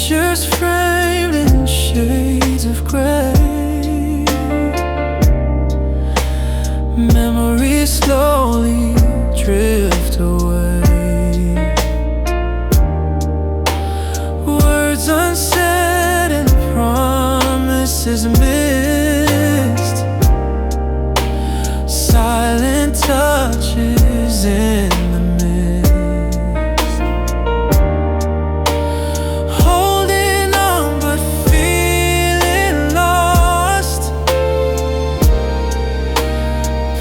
Pictures framed in shades of gray, memories slowly drift away. Words unsaid and promises missed, silent touches in the mist. Holding on but feeling lost,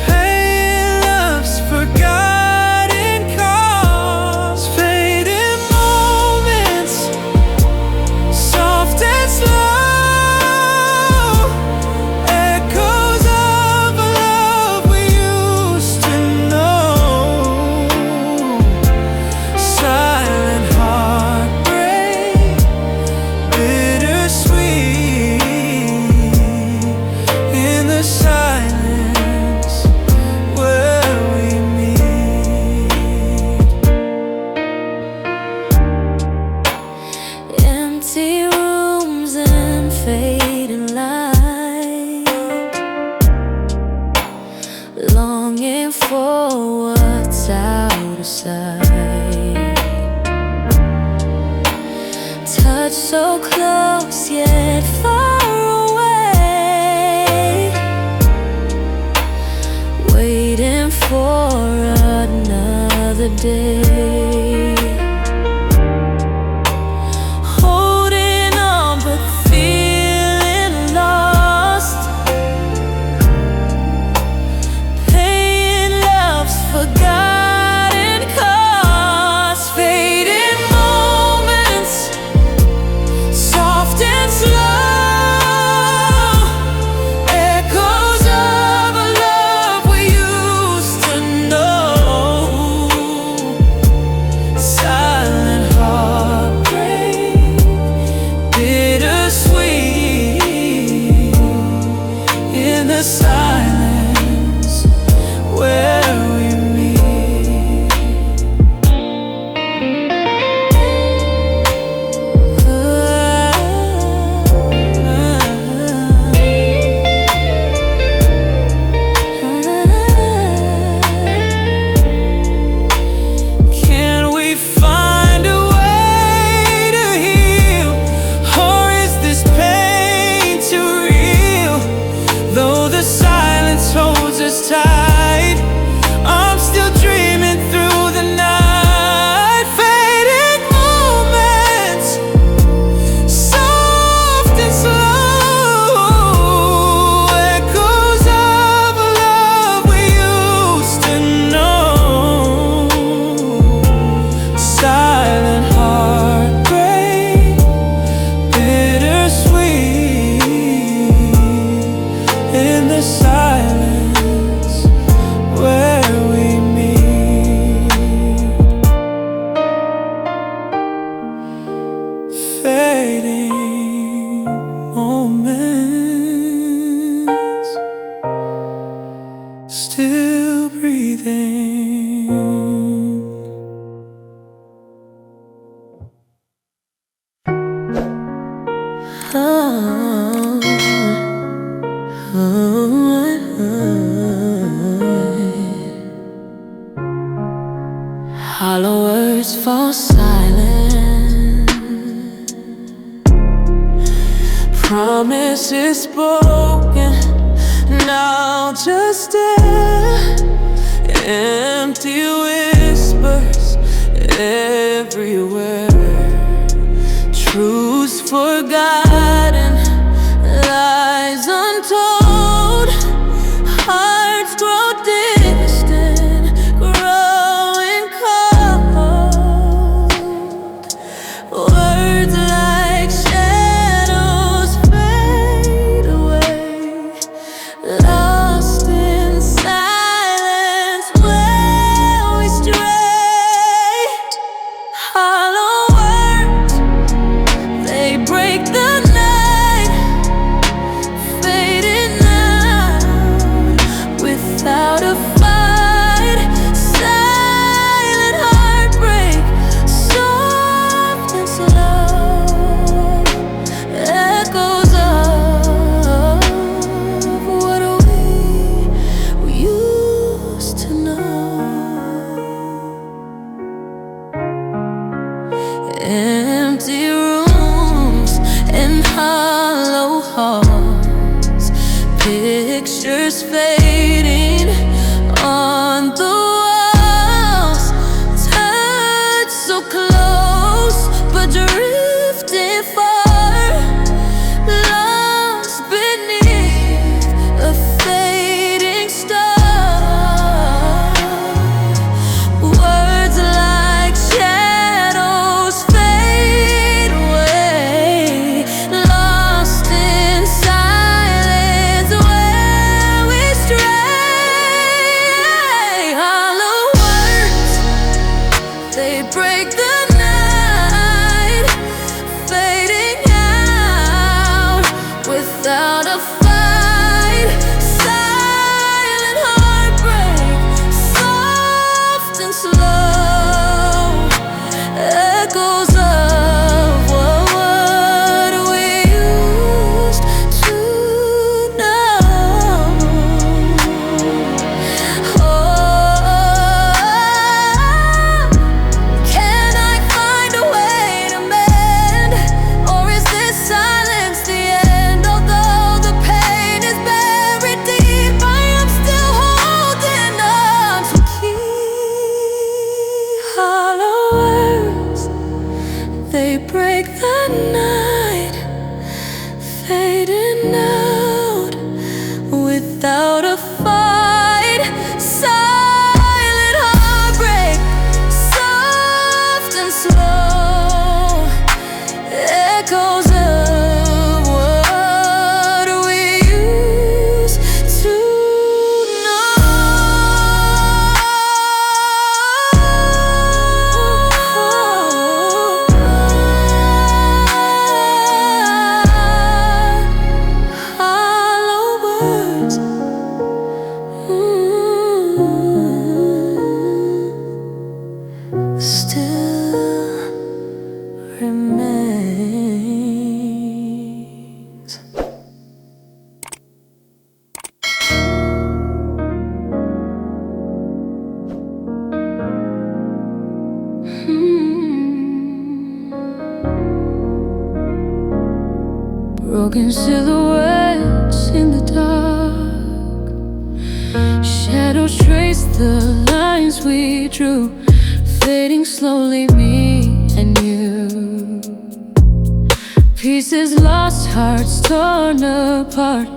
paying love's forgotten cost. Fading moments, soft and slow, echoes of a love we used to know. Silent heartbreak, bittersweet in the silence where we meet. Empty rooms and fading light, longing for what's out of sight. Touch so close yet far away, waiting for another day. Holding on but feeling lost, paying love's forgotten cost. Fading moments, soft and slow, echoes of a love we used to know. Silent heartbreak, bittersweet in the silence where we meet. Can we find a way to heal, or is this pain too real? Though the silence holds us tight, I'm still dreaming through the night. Fading moments, soft and slow, echoes of a love we used to know. Silent heartbreak, bittersweet in the silence where we meet. Fading moments, still breathing. Hollow words fall silent, promises spoken, now just air. Empty whispers everywhere, truths forgotten, lies untold. Hearts grow distant, growing cold. Words like shadows fade away, lost in silence where we stray. Hollow words, they break the empty rooms and hollow halls, pictures fading on the walls, touch so close but drifting far, lost beneath a fading star. Words like shadows fade away, lost in silence where we stray. Hollow words, they break the night, fading out without a fight. Silent heartbreak, soft and slow, echoes of what we used to know. Can I find a way to mend, or is this silence the end? Although the pain is buried deep, I am still holding on to keep. Hollow words, they break the night, fading out without a fight. Silent heartbreak, soft and slow, echoes of what we used to know. Hollow words, still remains. Broken silhouettes in the dark, shadows trace the lines we drew, fading slowly, me and you. Pieces lost, hearts torn apart,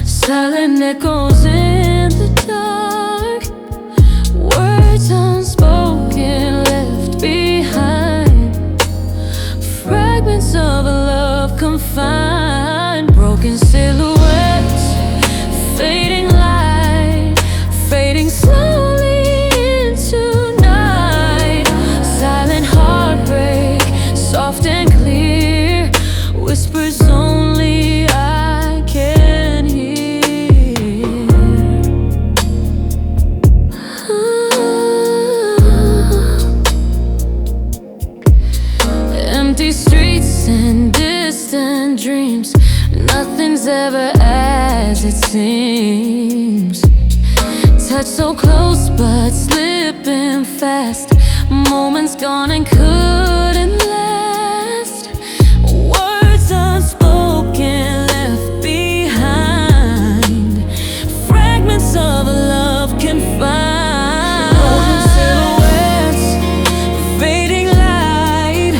silent echoes in the dark. Words unspoken left behind, fragments of a love confined. Broken silhouettes, fading light, fading slowly into night. Silent heartbreak, soft and clear, whispers only I can hear. Empty streets and distant dreams, nothing's ever as it seems. Touch so close but slipping fast, moments gone and couldn't last. Words unspoken left behind, fragments of a love confined. Broken silhouettes, fading light,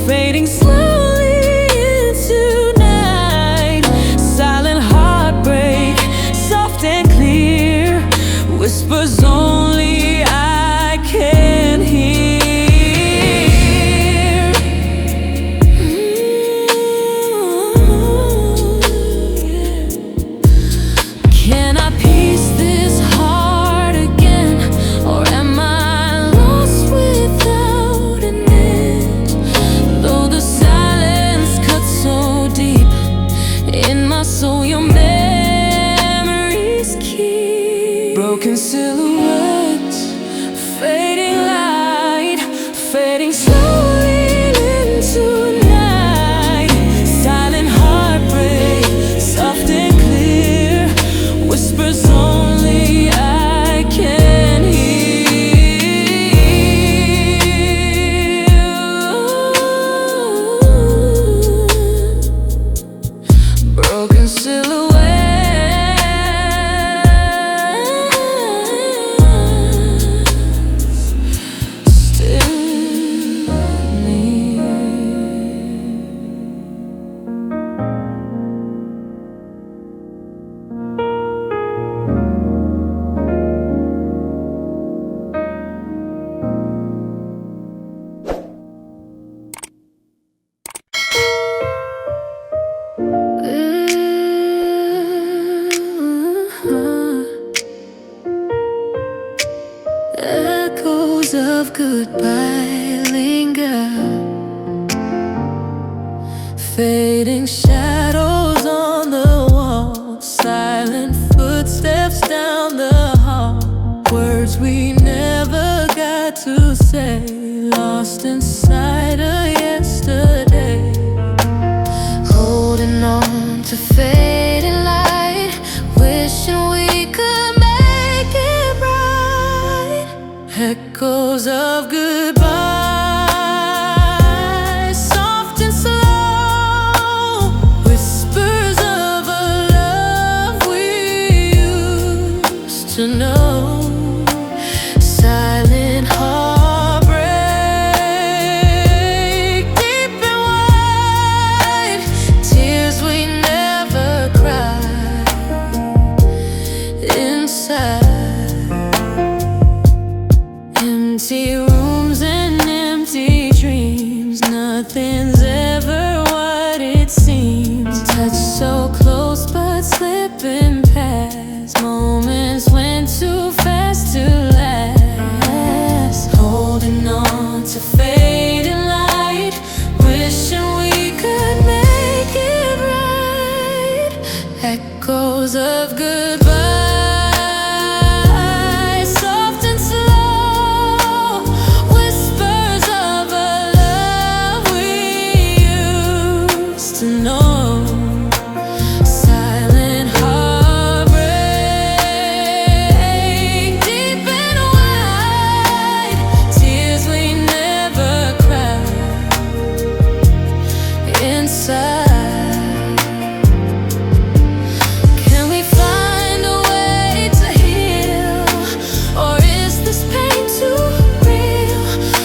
fading slowly into night. Silent heartbreak, soft and clear, whispers only I can hear. Fading shadows on the wall, silent footsteps down the hall. Words we never got to say, lost inside a yesterday. Holding on to fading light, wishing we could make it right. Echoes of goodbye, soft and slow, whispers of a love we used to know. Silent heartbreak, deep and wide, tears we never cried inside. Empty rooms and empty dreams, nothing's ever what it seems. Touch so close but slipping past, moments went too fast to last. Holding on to fading light, wishing we could make it right. Echoes of goodbye, soft and slow, whispers of a love we used to know. Silent heartbreak, deep and wide, tears we never cried inside. Can we find a way to heal, or is this pain too real?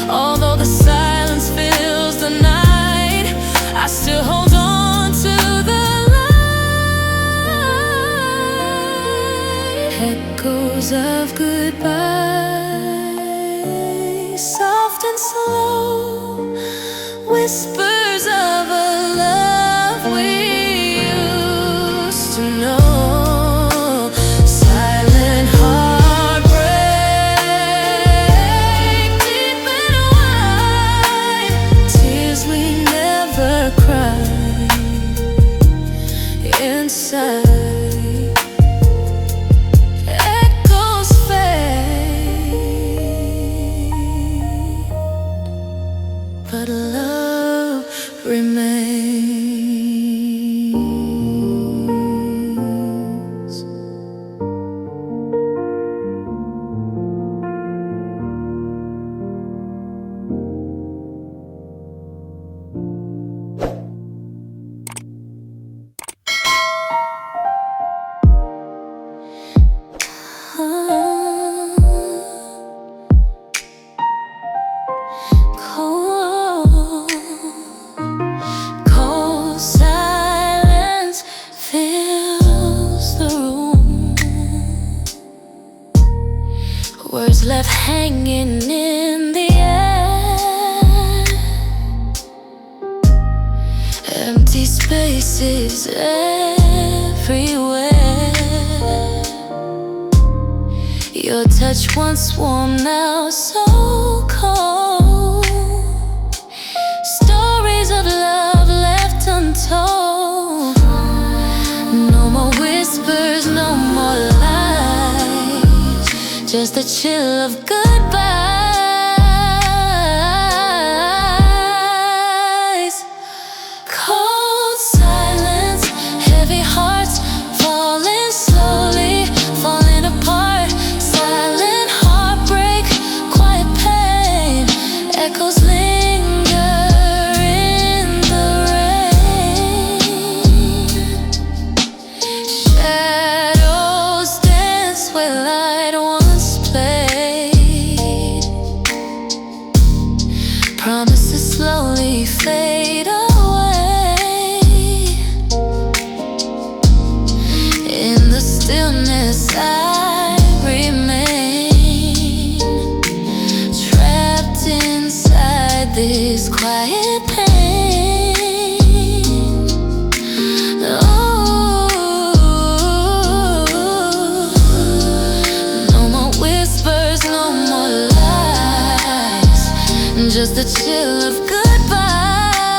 Although the silence fills the night, I still hold on to the light. Echoes of goodbye, soft and slow, whispers of a love we used to know. Silent heartbreak, deep and wide, tears we never cried inside. Echoes fade, but love remains. Cold, cold silence fills the room. Words left hanging in the air, empty spaces everywhere. Your touch once warm, now so cold. Stories of love left untold. No more whispers, no more lies, just the chill of goodbyes. Cold silence, heavy hearts falling slowly, falling apart. Silent heartbreak, quiet pain, echoes linger in the rain. Shadows dance where light once played. Promises slowly fade away. In the stillness I remain, trapped inside this quiet pain. Oh, no more whispers, no more lies, just the chill of goodbye.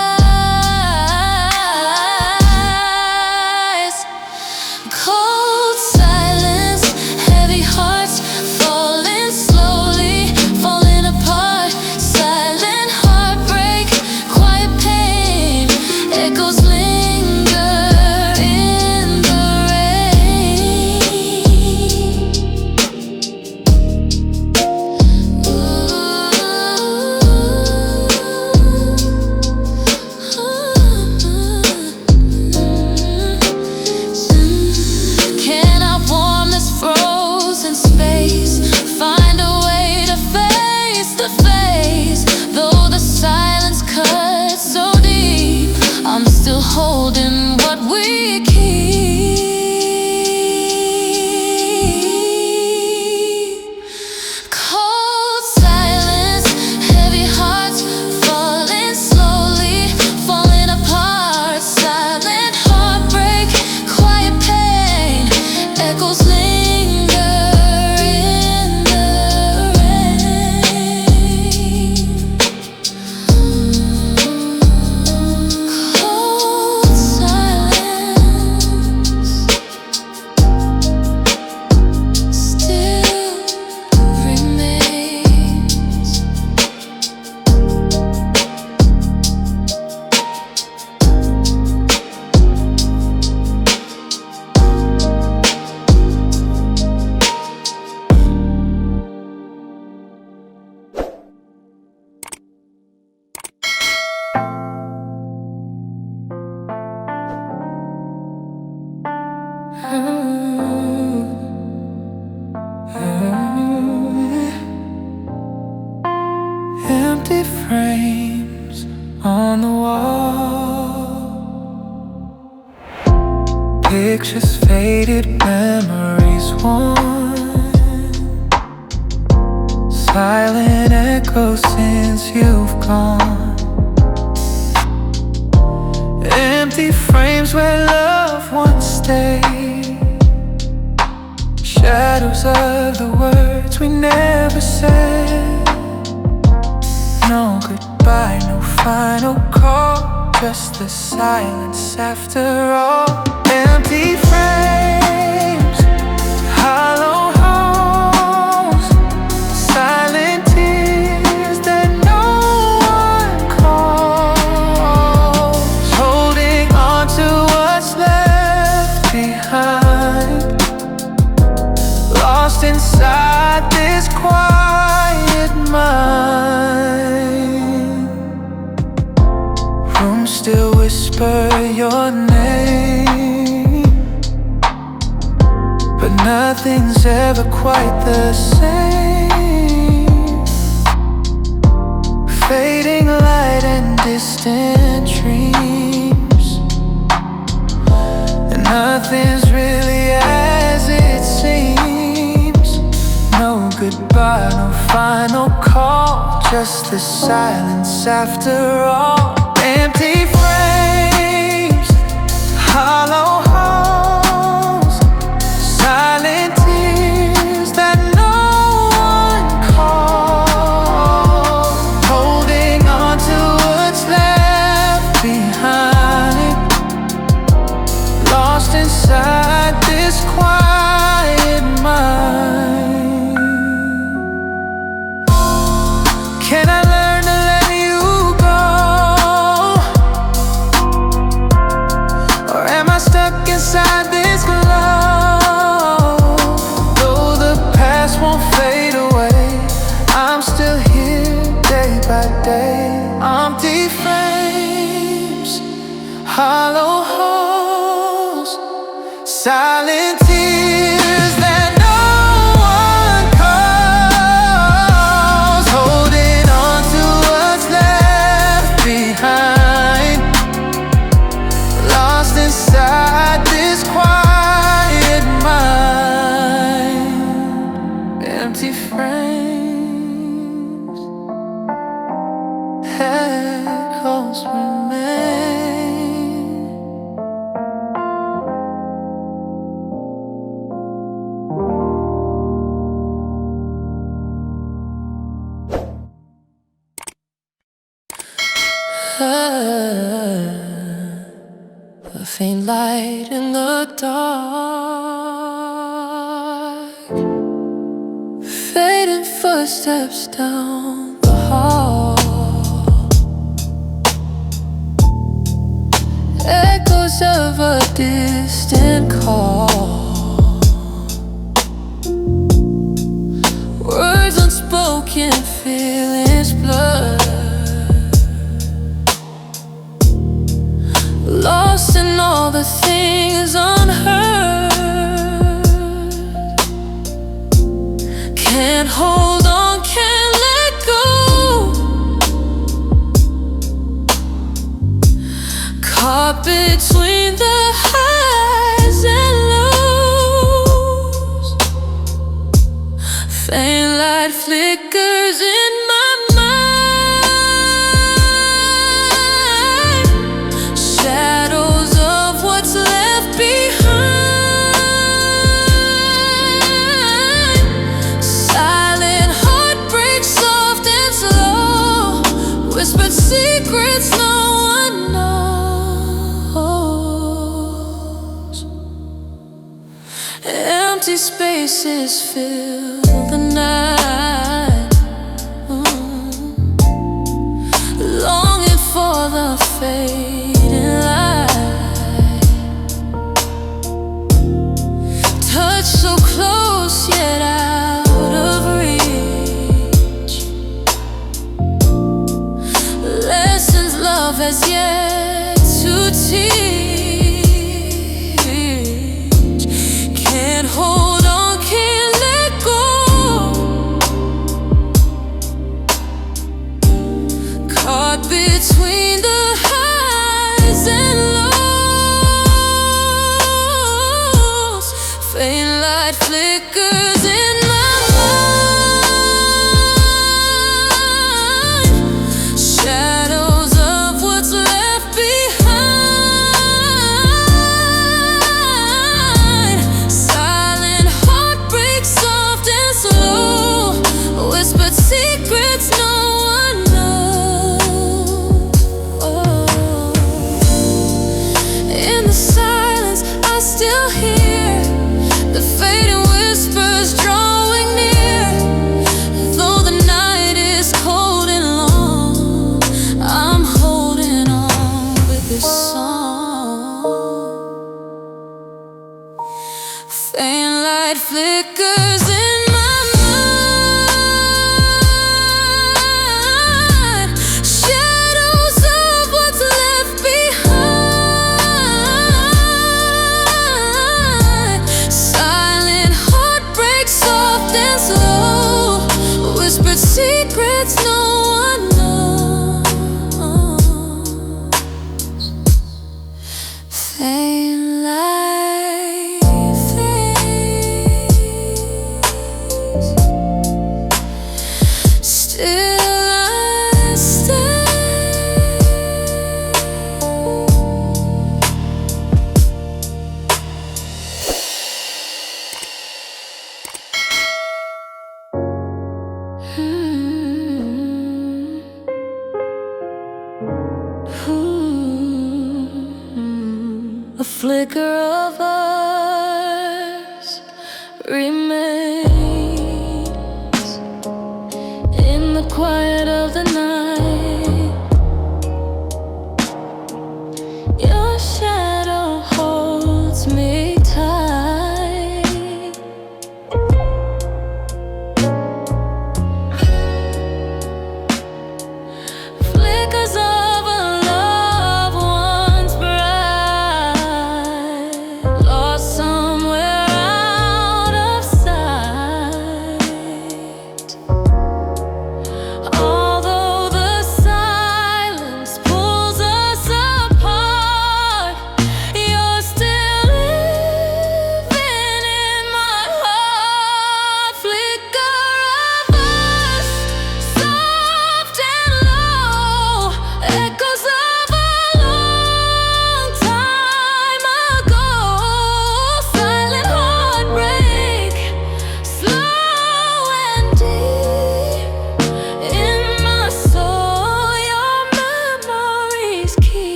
on the wall. Pictures faded, memories worn, silent echoes since you've gone. Empty frames where love once stayed, shadows of the words we never said. No goodbye, no final call, just the silence after all. Empty frames, hollow homes, silent tears that no one calls, holding on to what's left behind, lost inside this quiet mind. Rooms still whisper your name, but nothing's ever quite the same. Fading light and distant dreams, and nothing's really as it seems. No goodbye, no final call, just the silence after all. Empty frames, hollow homes, silent tears that no one calls, holding on to what's left behind, lost inside this quiet mind. Can I learn to let you go, or am I stuck inside this glow? Though the past won't fade away, I'm still here day by day. Empty frames, hollow holes, silent tears that no one calls, holding on to what's left behind, lost inside this quiet mind. Empty frames, echoes remain. A faint light in the dark, fading footsteps down the hall, echoes of a distant call, words unspoken, feelings blurred, lost in all the things unheard. Can't hold on, can't let go, caught between the highs and lows. Faint light flickers in my mind, shadows of what's left behind. Silent heartbreak, soft and slow, whispered secrets no one knows. Empty spaces fill the night, longing for the fading light. Touch so close yet out of reach, lessons love has yet to teach. Can't hold on, can't let go, caught between light flickers in my mind, shadows of what's left behind. Silent heartbreak, soft and slow, whispered secrets no one knows. Faint light fades, still I stay. A flicker of us remains in the quiet of the night. Your shadow holds me tight. Flickers of a love once bright,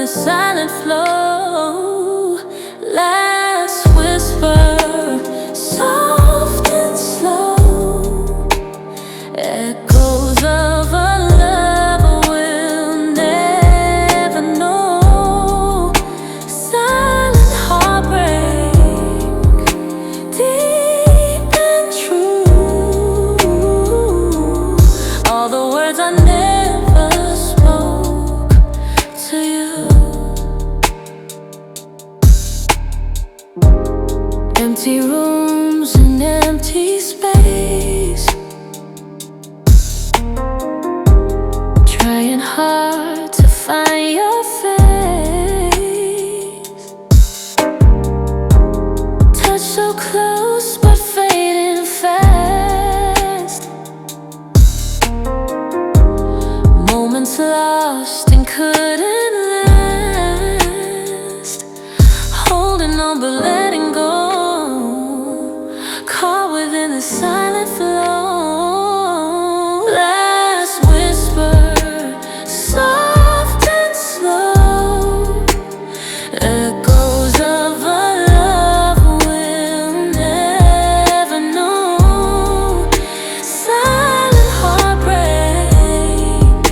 silent flow. Last whisper, soft and slow, echoes of a love we'll never know. Silent heartbreak, deep and true. All the words I never spoke to you. Empty rooms and empty space, trying hard to find your face. Touch so close but fading fast. Moments lost and couldn't last. Holding on but letting go, caught within the silent flow. Last whisper, soft and slow, echoes of a love we'll never know. Silent heartbreak,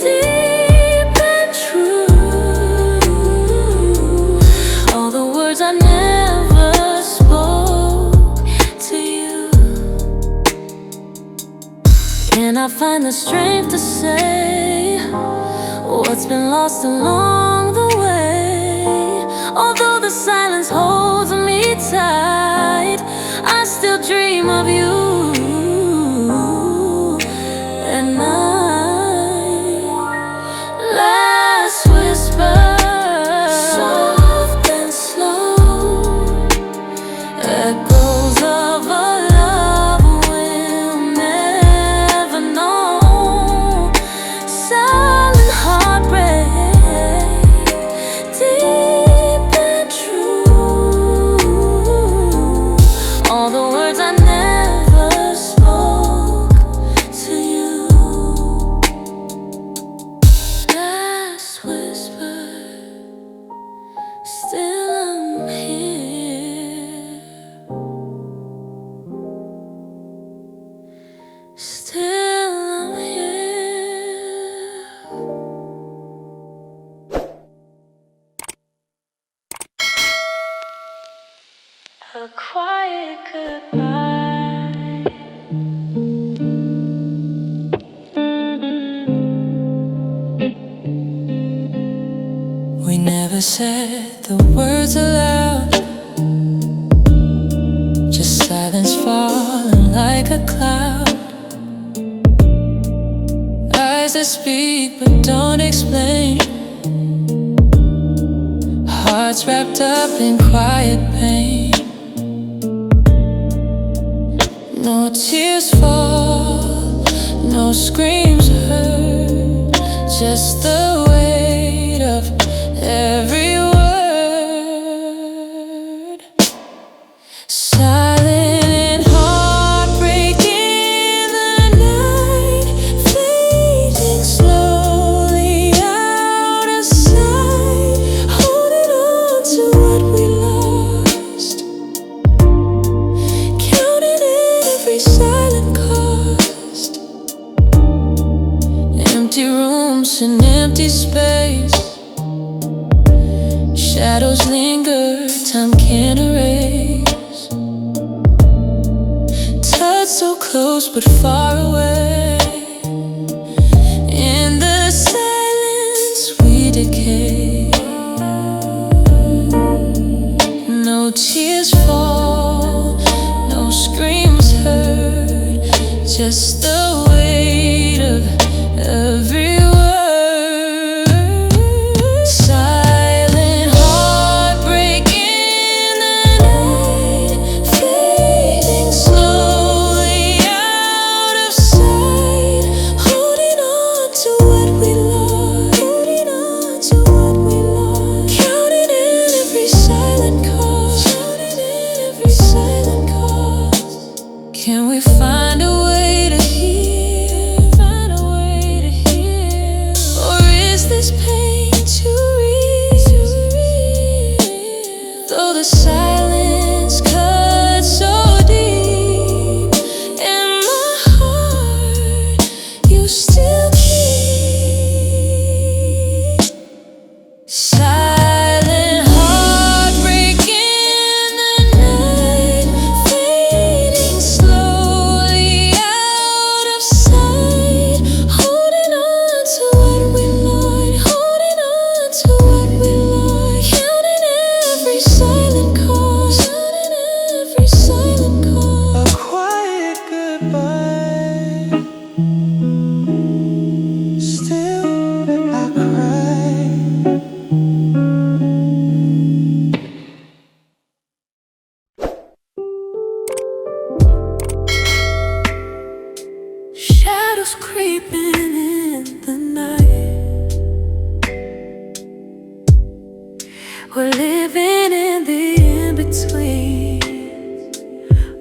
deep and true. All the words I never spoke to you. Can I find the strength to say what's been lost along the way? Although the silence holds me tight, I still dream of you at night. Last whisper, soft and slow, echoes of a love we'll never know. Silent heartbreak, deep and true. All the words I never spoke to you. Last whisper, still I'm here. Still I'm here. A quiet goodbye. We never said the words aloud, just silence falling like a cloud. Eyes that speak but don't explain, hearts wrapped up in quiet pain. No tears fall, no screams heard, just the weight of every word. Silent and heartbreak in the night, fading slowly out of sight, holding on to what we lost, counting every silent cost. Empty rooms and empty space, shadows linger, time can't erase. Touch so close but far away. In the silence we decay. No tears fall, no screams heard, just the weight of every word. Silent heartbreak in the night, fading slowly out of sight, holding on to what we lost, holding on to what we lost, counting in every silent cost, counting in every silent cost. Can we find a way to heal? Find a way to heal? Or is this pain too real? shadows creeping in the night. We're living in the in-between,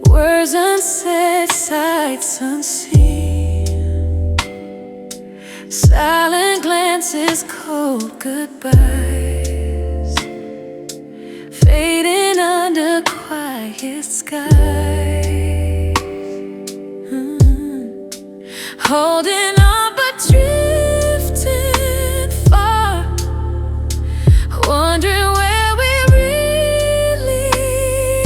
words unsaid, sights unseen, silent glances, cold goodbyes, fading under quiet skies. Holding on but drifting far, wondering where we really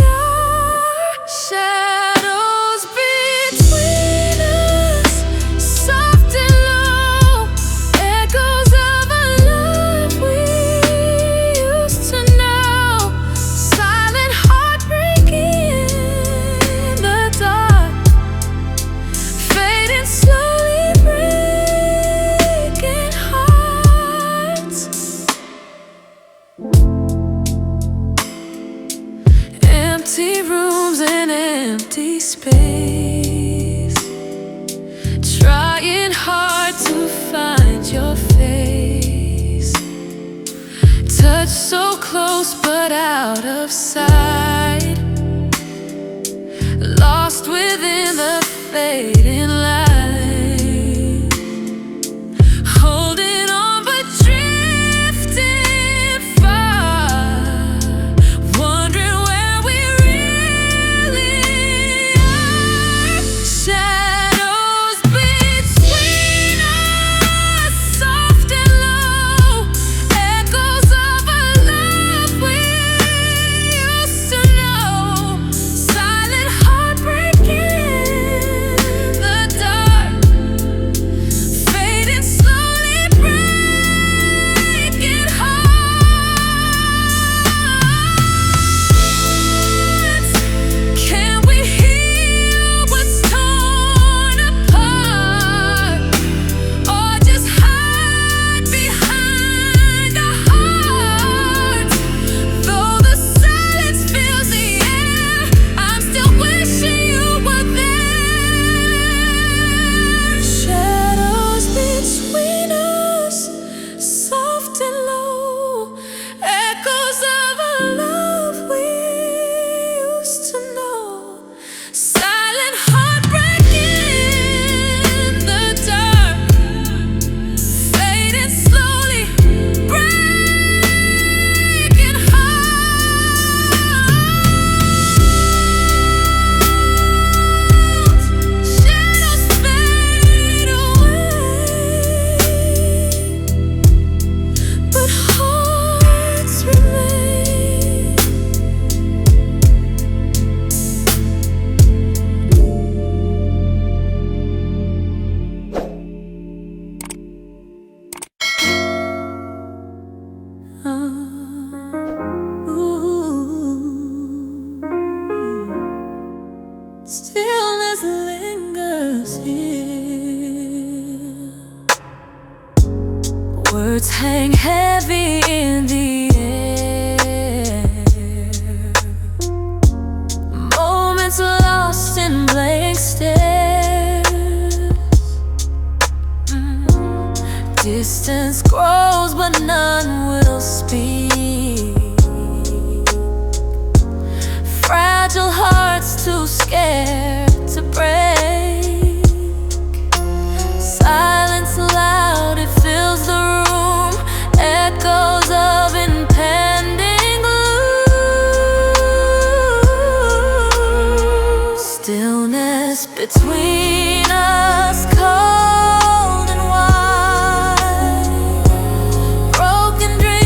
are. Shadows between us, soft and low, echoes of a love we used to know. Silent heartbreak in the dark, fading slowly, breaking hearts. Empty rooms and empty space, trying hard to find your face. Touch so close but out of sight, lost within the fading light. Holding on but drifting far, wondering where we really are. Shadows between us, soft and low, echoes of a love we used to know. Silent heartbreak in the dark, fading slowly, breaking hearts. Can we heal what's torn apart, or just hide behind our hearts? Though the silence fills the air, I'm still wishing you were there. Shadows between us, soft and low, echoes of a love we used to know. Silent heartbreak in the dark, fading slowly, breaking hearts. Shadows fade away, but hearts remain. Stillness lingers here, words hang heavy in the air, moments lost in blank stares. Distance grows but none will speak, fragile hearts too scared to break. Silence loud, it fills the room, echoes of impending gloom. Stillness between us, cold and wide, broken dreams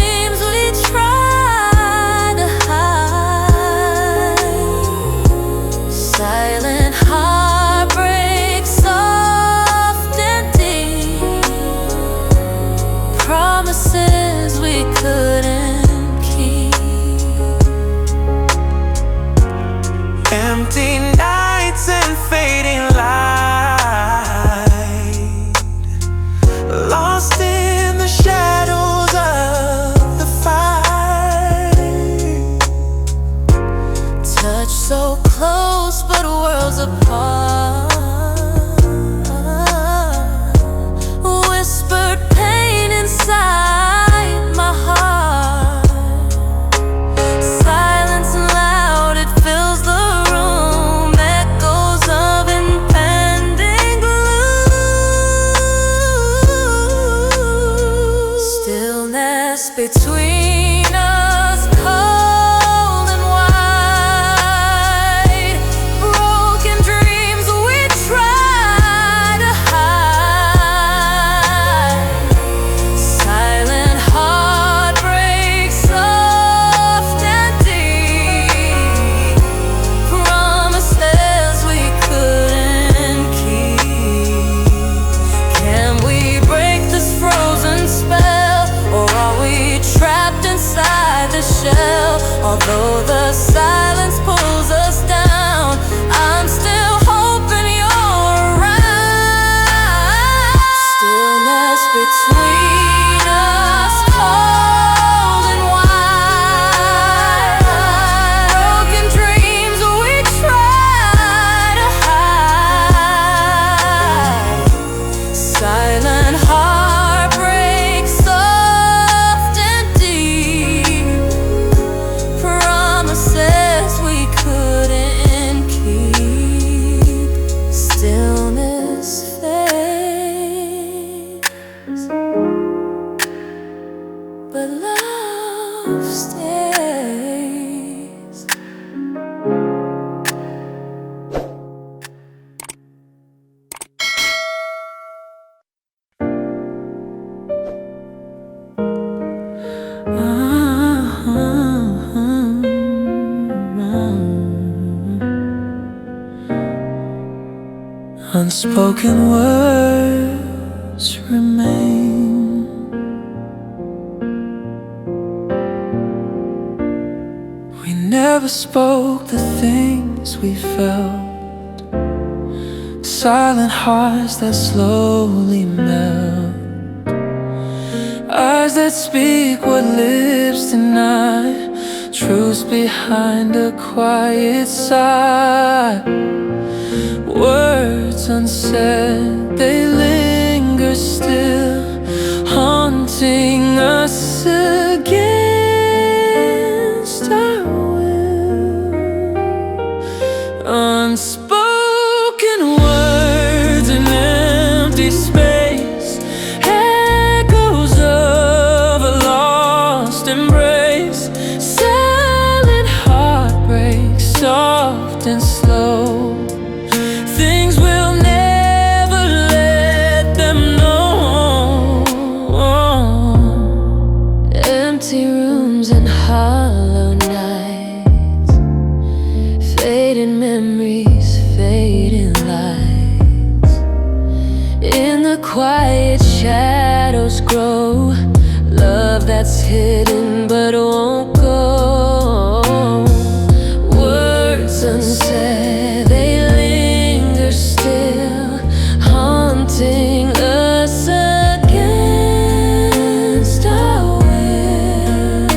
Unspoken words remain. We never spoke the things we felt, silent hearts that slowly melt, eyes that speak what lips deny, truths behind a quiet sigh. Words unsaid, they linger still, haunting us against our will. Unspoken words in empty space, echoes of a lost embrace, silent heartbreak, soft and slow. Things we'll never let them know. Empty rooms and hollow nights, fading memories, fading lights. In the quiet shadows grow love that's hidden but won't go. Words unsaid, they still haunting us against our will.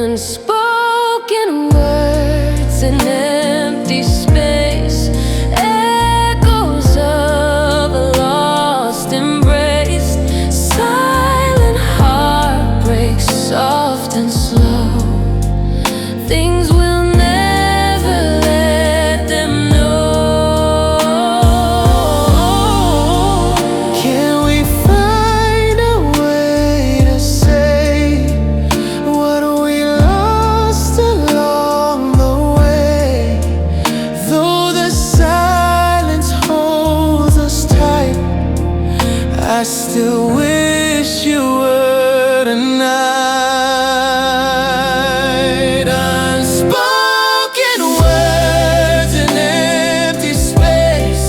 Unspoken words in empty space, echoes of a lost embrace, silent heartbreak, soft and slow. Things will never let them know. Can we find a way to say what we lost along the way? Though the silence holds us tight, I still wish you were tonight. Unspoken words in empty space,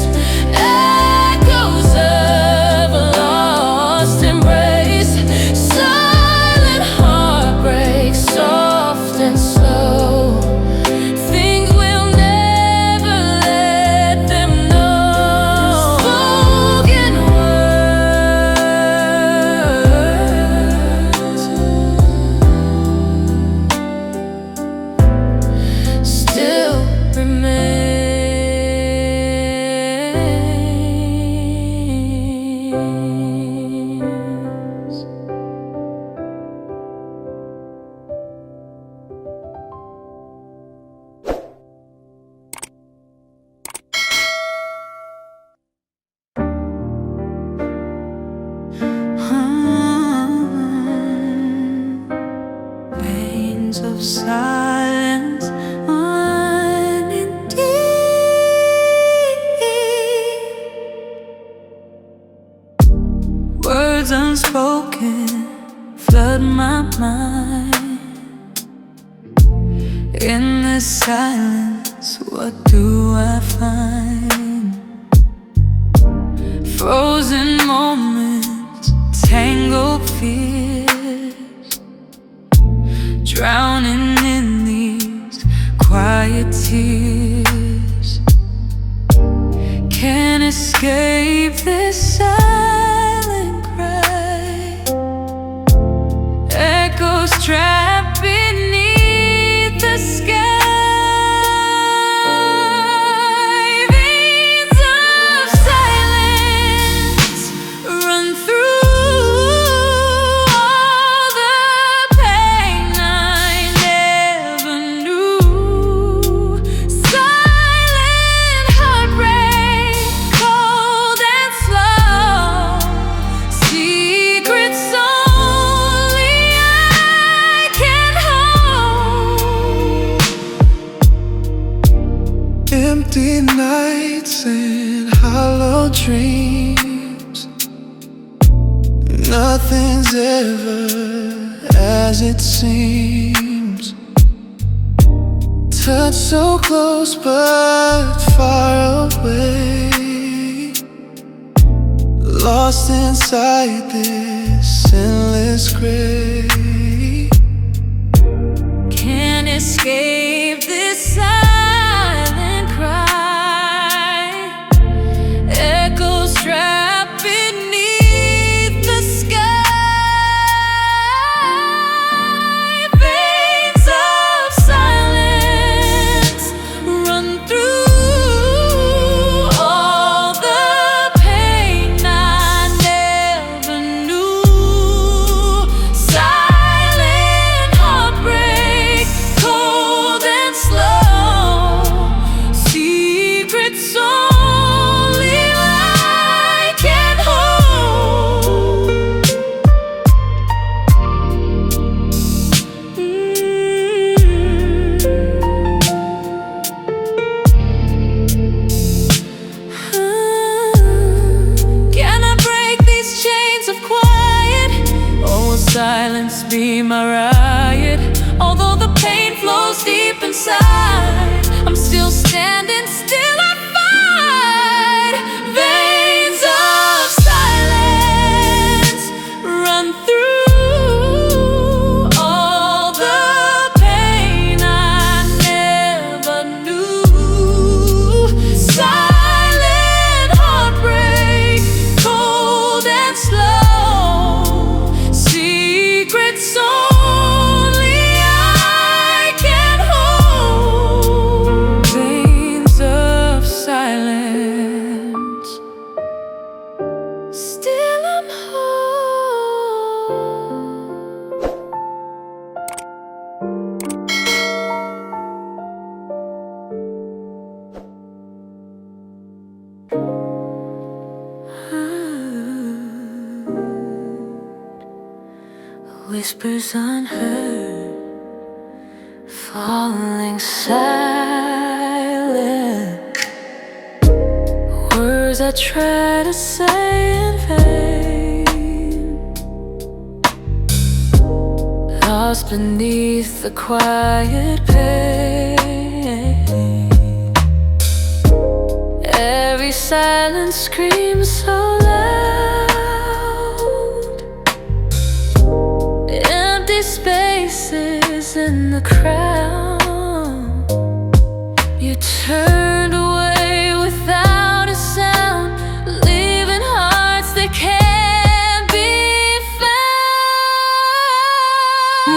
echoes of a lost embrace, silent heartbreak, soft and slow. Things we'll never let them know. Spoken words still remains. Veins of silence running deep, words unspoken flood my mind. In the silence, what do I find? Frozen moments, tangled fears, drowning in these quiet tears. Can't escape this silent cry, echoes trapped beneath the sky. Veins of silence run through all the pain I never knew. Silent heartbreak, cold and slow, secrets only I can hold. Empty nights and hollow dreams, nothing's ever as it seems. touch so close but far away, lost inside this endless gray. Can't escape this silent cry, echoes trapped beneath the sky. Veins of silence run through all the pain I never knew. Silent heartbreak, cold and slow, secrets only I can hold. Can I break these chains of quiet, or will silence be my riot? Although the pain flows deep inside, I'm still standing, still I fight. Veins of silence run through all the pain I never knew. Silent heartbreak, cold and slow, secrets only I can hold. Veins of silence, still I'm whole. Whispers unheard, falling silent. Words I try to say in vain, lost beneath the quiet pain. Every silence screams so loud, empty spaces in the crowd. You turned away without a sound, leaving hearts that can't be found.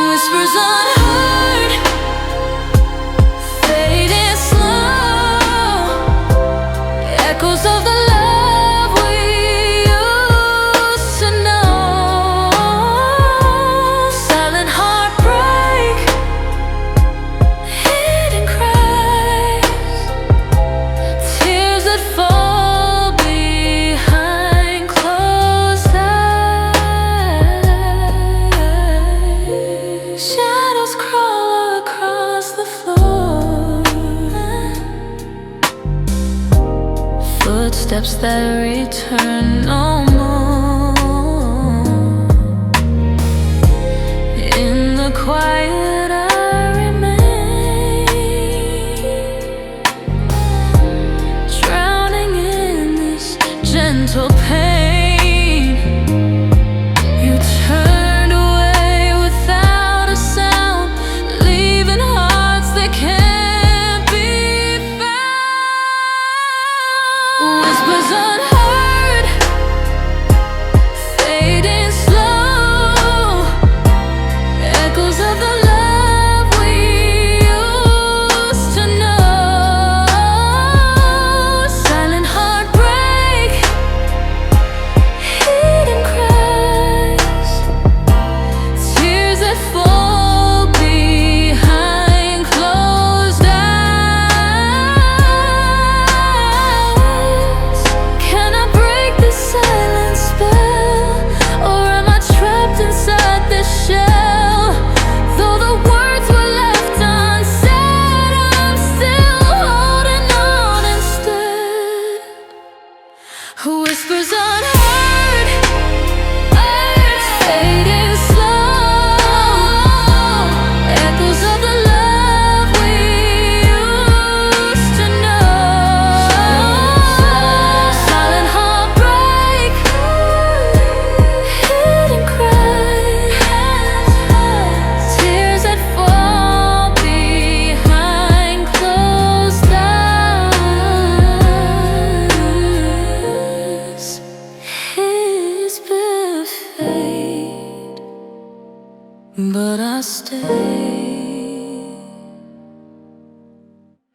Whispers unheard, fading slow, echoes of the love we used to know. Silent heartbreak, hidden cries, tears that fall behind closed eyes. Shadows crawl across the floor, footsteps that return no more. In the quiet I remain, drowning in this gentle pain. You turned away without a sound, leaving hearts that can't be found. Whispers unheard, fading slow, echoes of the love we used to know. Silent heartbreak, hidden cries, tears that fall behind closed eyes. Can I break the silent spell, or am I trapped inside this shell? Though the words were left unsaid, I'm still holding on instead. Whispers unheard, fading slow, echoes of the love we understood.